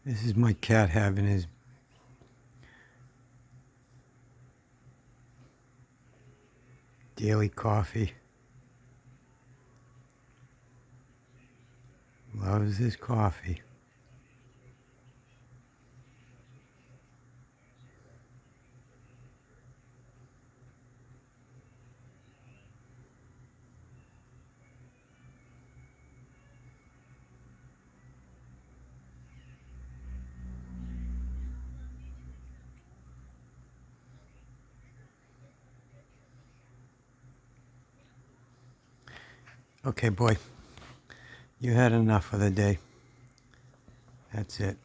This is my cat having his daily coffee. Loves his coffee. Okay, boy, you had enough for the day. That's it.